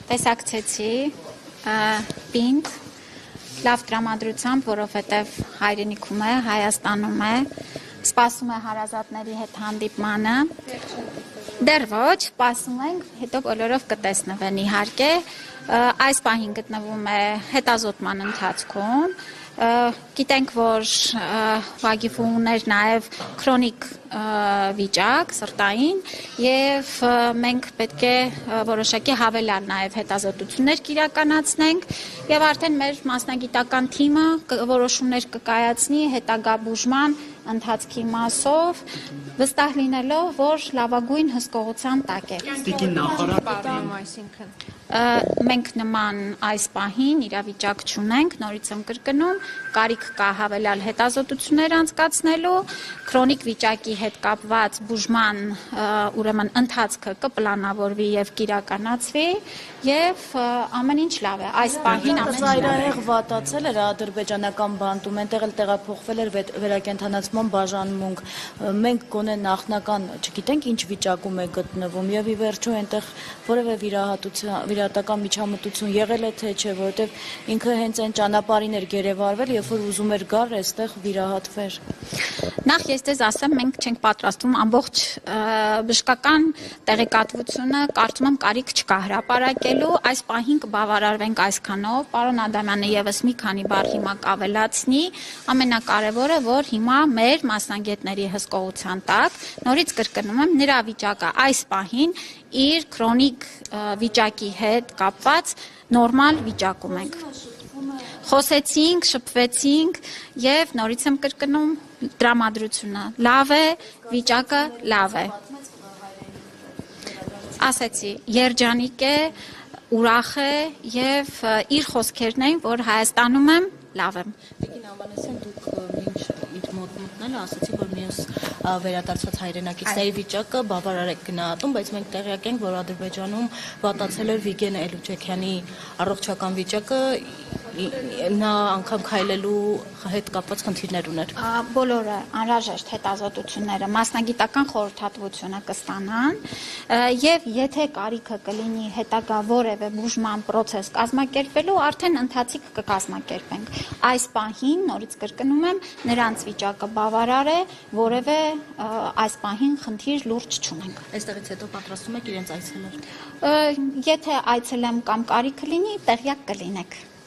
Տեսակցեցի պինդ լավ տրամադրությամբ, որովհետև հայրենիքում է, Հայաստանում է, սպասում է հարազատների հետ հանդիպմանը, դեռ ոչ, սպասում ենք, հետո բոլորով կտեսնվեն իհարկե, այս պահին գտնվում է հետազոտման ընթացքում, գիտենք, որ Վագիֆը ուներ նաև քրոնիկ վիճակ, սրտային, և մենք պետք է որոշակի հավելյալ նաև հետազոտություններ կիրականացնենք, և արդեն մեր մասնագիտական թիմը որոշումներ կկայացնի հետագա բուժման ընթացքի մասով, վստահ լինելով, որ լավագույն հսկողության տակ է։ Տիկին նախարար Մենք նման այս պահին իրավիճակ չունենք, նորից եմ կրկնում, կարիք կա հավելյալ հետազոտություններ անցկացնելու, քրոնիկ վիճակի հետ կապված բուժման ուրեմն ընթացքը կպլանավորվի եւ կիրականացվի եւ ամեն ինչ լավ է։ Այս պահին ամեն ինչ լավ է։ Վատացել էր ադրբեջանական բանտում, այնտեղ էլ տեղափոխվել էր վերակենդանացման բաժանմունք։ Մենք գոնե նախնական, չգիտենք ինչ վիճակում է գտնվում եւ ի վերջո այնտեղ որևէ վիրահատական միջամտություն եղել է թե չէ, որովհետեւ ինքը հենց այն ճանապարհին էր գերեվարվել, երբ որ ուզում էր գար այստեղ վիրահատվեր։ Նախ ես դες ասեմ, մենք չենք պատրաստվում ամբողջ բժշկական տեղեկատվությունը, կարծում եմ կարիք չկա հրապարակելու, այս պահին կբավարարվենք այսքանով, պարոն Ադամյանը եւս մի քանի բառ հիմա կավելացնի, ամենակարևորը, որ հիմա մեր մասնագետների հսկողության տակ, նորից կրկնում եմ, նրա վիճակը այս պահին իր քրոնիկ վիճակի հետ կապված նորմալ վիճակում ենք։ Խոսեցինք, շփվեցինք եւ նորից եմ կրկնում տրամադրությունը լավ է, վիճակը լավ է։ Ասեցի, երջանիկ է, ուրախ է եւ իր խոսքերն էին, որ Հայաստանում եմ, լավ եմ։ Տիկին Ավանեսյան, դուք մինչ իր մոտ մտնելը ասացիք, որ մյուս վերադարձած հայրենակիցների վիճակը բավարար է գնահատում, բայց մենք տեղյակ ենք, որ Ադրբեջանում վատացել էր Վիգեն Էլուջեքյանի առողջական վիճակը, նա անգամ քայլելու հետ կապված խնդիրներ ուներ։ Բոլորը անհրաժեշտ հետազոտությունները մասնագիտական խորհրդատվությունը կստանան եւ եթե կարիքը կլինի հետագա որևէ բուժման process կազմակերպելու, արդեն ընթացիկ կկազմակերպենք։ Այս պահին, նորից կրկնում եմ, նրանց վիճակը բավարար է, որևէ այս պահին խնդիր լուրջ չունենք։ Այստեղից հետո պատրաստում եք իրենց այցելել։ Եթե այցելեմ կամ կարիքը լինի, տեղյակ կլինեք։